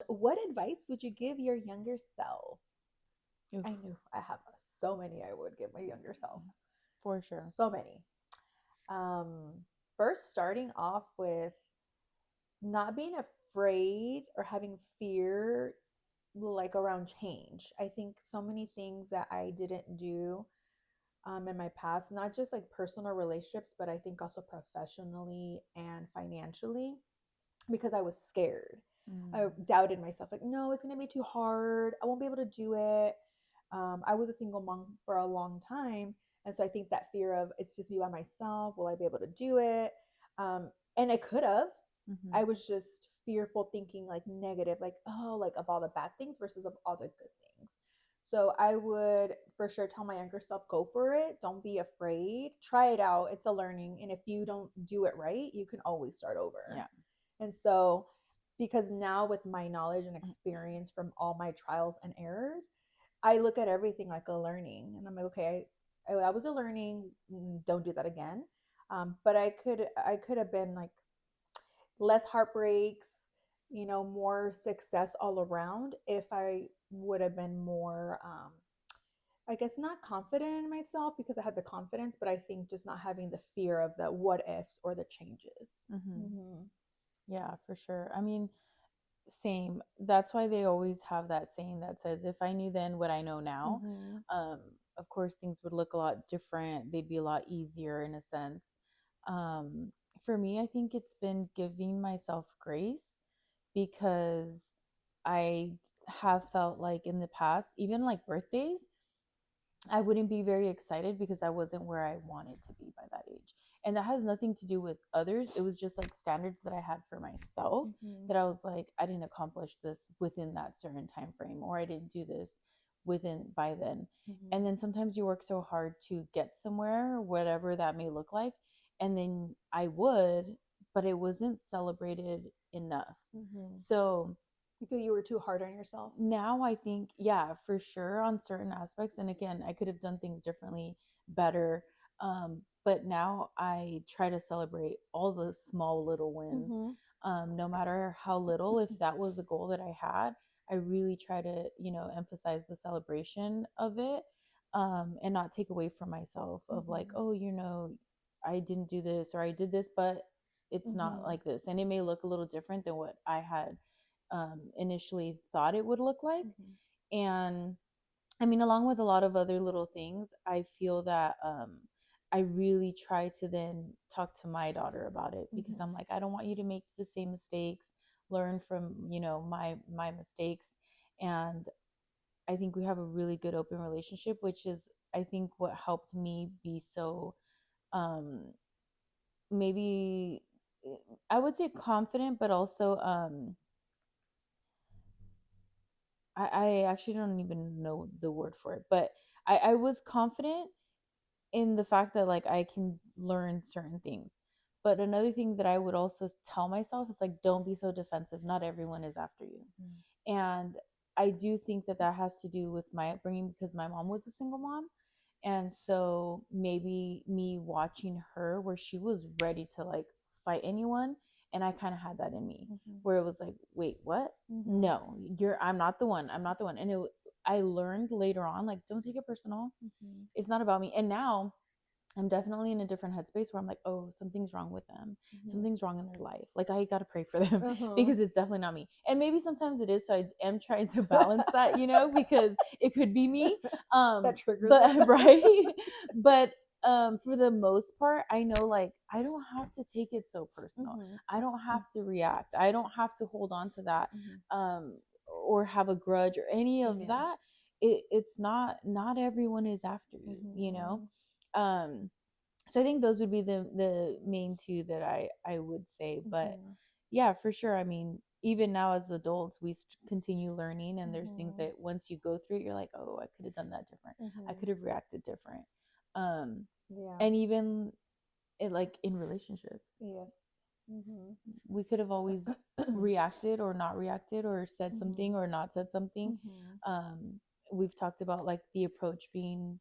What advice would you give your younger self? Oof, I knew I have so many I would give my younger self. for sure. So many. Um, First, starting off with not being afraid or having fear like around change. I think so many things that I didn't do in my past, not just like personal relationships, but I think also professionally and financially, because I was scared. I Mm. doubted myself, like, no, it's going to be too hard. I won't be able to do it. I was a single mom for a long time. And so I think that fear of it's just me by myself. Will I be able to do it? And I could have. Mm-hmm. I was just fearful, thinking like negative, like, oh, like of all the bad things versus of all the good things. So I would for sure tell my younger self, go for it. Don't be afraid. Try it out. It's a learning. And if you don't do it right, you can always start over. Yeah. And so, because now with my knowledge and experience from all my trials and errors, I look at everything like a learning. And I'm like, okay, I was a learning. Don't do that again. But I could have been like less heartbreaks, more success all around if I would have been more, I guess, not confident in myself because I had the confidence, but I think just not having the fear of the what ifs or the changes. Mm-hmm. Mm-hmm. Yeah, for sure. I mean, same. That's why they always have that saying that says, if I knew then what I know now, Mm-hmm. um, of course, things would look a lot different. They'd be a lot easier in a sense. Um, for me, I think it's been giving myself grace because I have felt like in the past, even like birthdays, I wouldn't be very excited because I wasn't where I wanted to be by that age. And that has nothing to do with others. It was just like standards that I had for myself Mm-hmm. that I was like, I didn't accomplish this within that certain time frame, or I didn't do this within by then. Mm-hmm. And then sometimes you work so hard to get somewhere, whatever that may look like. And then I would, but it wasn't celebrated enough. Mm-hmm. So You feel you were too hard on yourself? now I think, yeah, for sure on certain aspects. And again, I could have done things differently, better. But now I try to celebrate all the small little wins, Mm-hmm. no matter how little. If that was a goal that I had, I really try to, emphasize the celebration of it, and not take away from myself of like, Mm-hmm. oh, I didn't do this or I did this, but it's not Mm-hmm. like this. And it may look a little different than what I had initially thought it would look like. Mm-hmm. And I mean, along with a lot of other little things, I feel that I really try to then talk to my daughter about it because Mm-hmm. I'm like, I don't want you to make the same mistakes, learn from, my mistakes. And I think we have a really good open relationship, which is, I think, what helped me be so um, maybe I would say confident, but also I actually don't even know the word for it, but I was confident in the fact that like I can learn certain things. But another thing that I would also tell myself is like, don't be so defensive. Not everyone is after you. And I do think that that has to do with my upbringing because my mom was a single mom. And so maybe me watching her where she was ready to like fight anyone. And I kind of had that in me Mm-hmm. where it was like, wait, what? Mm-hmm. No, I'm not the one. I'm not the one. And I learned later on, like, don't take it personal. Mm-hmm. It's not about me. And now I'm definitely in a different headspace where I'm like, oh, something's wrong with them. Mm-hmm. Something's wrong in their life. Like, I got to pray for them Uh-huh. because it's definitely not me. And maybe sometimes it is. So I am trying to balance that, because it could be me. That triggers But, them. right. But, for the most part, I know like I don't have to take it so personal. Mm-hmm. I don't have to react. I don't have to hold on to that, Mm-hmm. or have a grudge or any of Yeah. that. It's not everyone is after you. Mm-hmm. um so I think those would be the main two that I would say. But Mm-hmm. yeah, for sure. I mean, even now as adults, we continue learning, and there's things Mm-hmm. that once you go through it, you're like, oh, I could have done that different. I Mm-hmm. could have reacted different. um Yeah. and even like in relationships, Yes. Mm-hmm. we could have always reacted or not reacted or said Mm-hmm. something or not said something. Mm-hmm. um we've talked about like the approach being,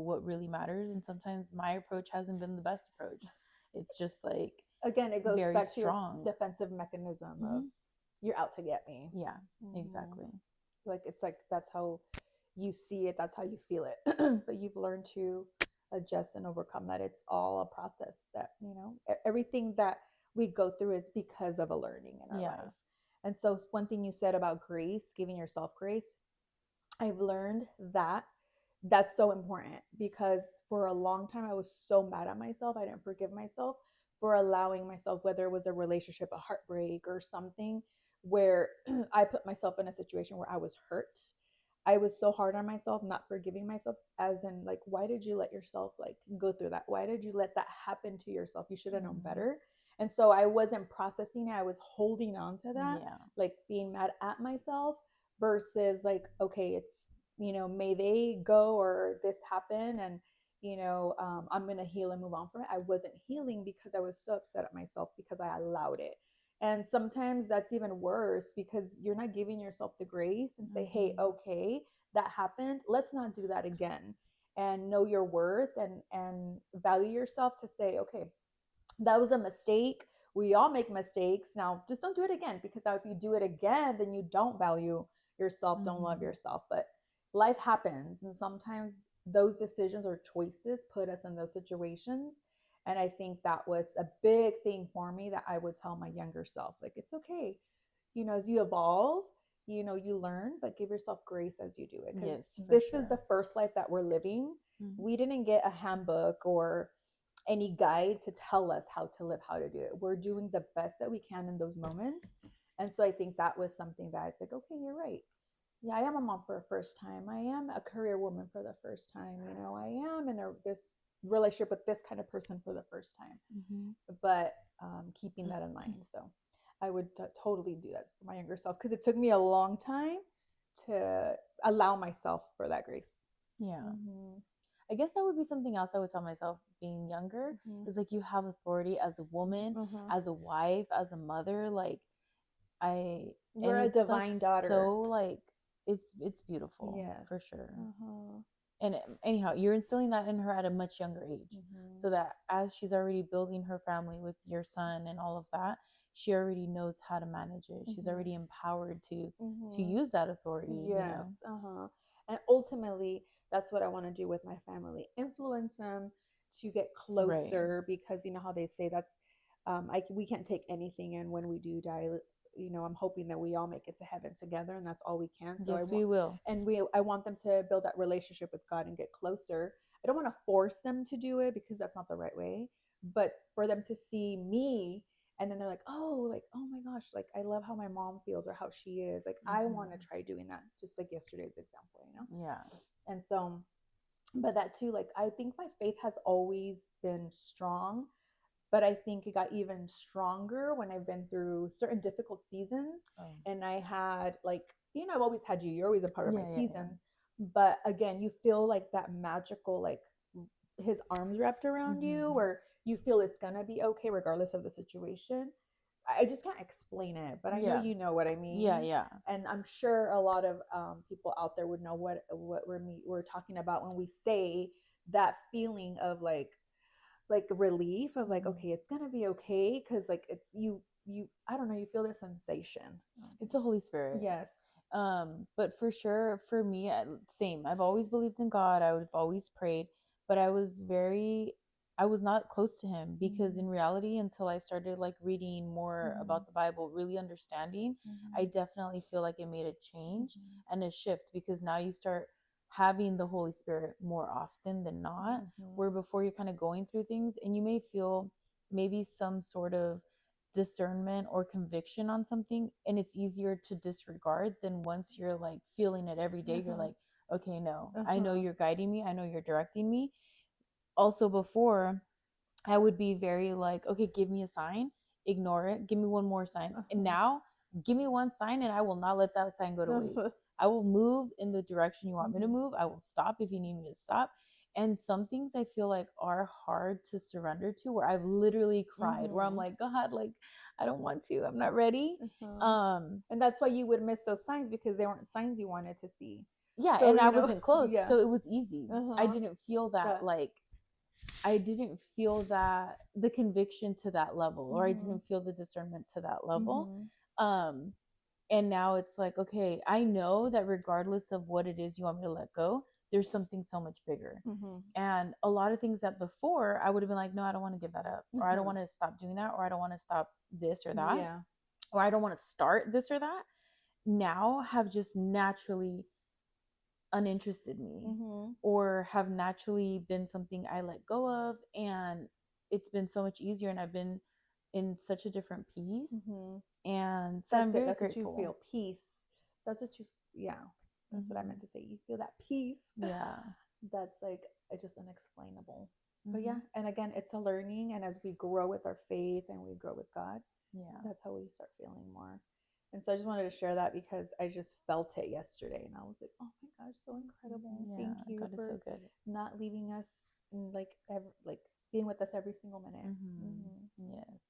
what really matters, and sometimes my approach hasn't been the best approach. It's just like Again, it goes very back to your strong. defensive mechanism of Hmm. you're out to get me. Yeah, Mhm. exactly. Like it's like that's how you see it, that's how you feel it. But you've learned to adjust and overcome that. It's all a process that, everything that we go through is because of a learning in our Yeah. life. And so one thing you said about grace, giving yourself grace, I've learned that that's so important because for a long time I was so mad at myself. I didn't forgive myself for allowing myself, whether it was a relationship, a heartbreak, or something where I put myself in a situation where I was hurt. I was so hard on myself, not forgiving myself, as in, like, why did you let yourself like go through that? Why did you let that happen to yourself? You should have known better. And so I wasn't processing it. I was holding on to that, Yeah. like being mad at myself versus like, okay, it's, may they go or this happen, and I'm gonna heal and move on from it. I wasn't healing because I was so upset at myself because I allowed it. And sometimes that's even worse because you're not giving yourself the grace and say, hey, okay, that happened, let's not do that again, and know your worth and value yourself to say, okay, that was a mistake. We all make mistakes. Now, just don't do it again, because now if you do it again, then you don't value yourself, don't love yourself. But life happens, and sometimes those decisions or choices put us in those situations. And I think that was a big thing for me that I would tell my younger self, like, it's okay. As you evolve, you learn, but give yourself grace as you do it, because Yes, for this is sure. the first life that we're living. Mhm. We didn't get a handbook or any guide to tell us how to live, how to do it. We're doing the best that we can in those moments. And so I think that was something that it's like, okay, you're right. Yeah, I am a mom for the first time. I am a career woman for the first time. I am in this relationship with this kind of person for the first time. But keeping that in mind. So I would totally do that for my younger self, because it took me a long time to allow myself for that grace. Yeah. Mm-hmm. I guess that would be something else I would tell myself being younger. Mm-hmm. Is like, you have authority as a woman, Mm-hmm. as a wife, as a mother. Like, You're and a it's like divine daughter. so like it's beautiful. Yes. For sure. Uh-huh. And anyhow, you're instilling that in her at a much younger age, Mm-hmm. so that as she's already building her family with your son and all of that, she already knows how to manage it. She's Mm-hmm. already empowered to Mm-hmm. use that authority. Yes. Uh-huh. And ultimately, that's what I want to do with my family. Influence them to get Right. closer, because you know how they say that's we can't take anything in when we do die. I'm hoping that we all make it to heaven together, and that's all we can. So Yes, we will. I want them to build that relationship with God and get closer. I don't want to force them to do it, because that's not the right way, but for them to see me, and then they're like, oh my gosh, like, I love how my mom feels or how she is, like, I want to try doing that, just like yesterday's example. Yeah. And so, but that too, like, I think my faith has always been strong, but I think it got even stronger when I've been through certain difficult seasons. Oh. And I had, like, I've always had you, you're always a part of my Yeah. seasons. But again, you feel like that magical, like, his arms wrapped around you, where you feel it's gonna be okay regardless of the situation. I just can't explain it, but I know Yeah. you know what I Yeah. mean. Yeah. And I'm sure a lot of people out there would know what we're talking about when we say that feeling of like relief of like, okay, it's gonna be okay, because like it's you I don't know, you feel the sensation. It's the Holy Spirit. Yes. But for sure, for me, same. I've always believed in God. I've always prayed, but I was not close to Him, because in reality, until I started like reading more about the Bible, really understanding, I definitely feel like it made a change and a shift, because now you start having the Holy Spirit more often than not, where before you're kind of going through things and you may feel maybe some sort of discernment or conviction on something, and it's easier to disregard than once you're like feeling it every day. You're like, okay, no, I know you're guiding me, I know you're directing me. Also, before, I would be very like, okay, give me a sign, ignore it, give me one more sign. And now, give me one sign and I will not let that sign go to waste. I will move in the direction you want me to move. I will stop if you need me to stop. And some things I feel like are hard to surrender to, where I've literally cried, where I'm like, God, like, I don't want to, I'm not ready. And that's why you would miss those signs, because they weren't signs you wanted to see. Yeah, So and I wasn't close, yeah. so it was easy. I didn't feel that like, I didn't feel that the conviction to that level, or I didn't feel the discernment to that level. And now it's like, okay, I know that regardless of what it is you want me to let go, there's something so much bigger. Mm-hmm. And a lot of things that before I would have been like, no, I don't want to give that up, or I don't Uh-huh. want to stop doing that, or I don't want to stop this or that, Yeah. or I don't want to start this or that, now have just naturally uninterested me, Mm-hmm. or have naturally been something I let go of. And it's been so much easier, and I've been in such a different peace. Mm-hmm. And so I'm That's it. very That's what you grateful. feel. Peace. That's what you, yeah. That's what I meant Hmm. to say. You feel that peace. Yeah. That's like just unexplainable. But yeah, Hmm. and again, it's a learning. And as we grow with our faith and we grow with God, Yeah. that's how we start feeling more. And so I just wanted to share that because I just felt it yesterday. And I was like, oh my gosh, so incredible. Yeah. Thank you God is for so good. not leaving us and like, like being with us every single minute. Hmm. Mm-hmm. Yes.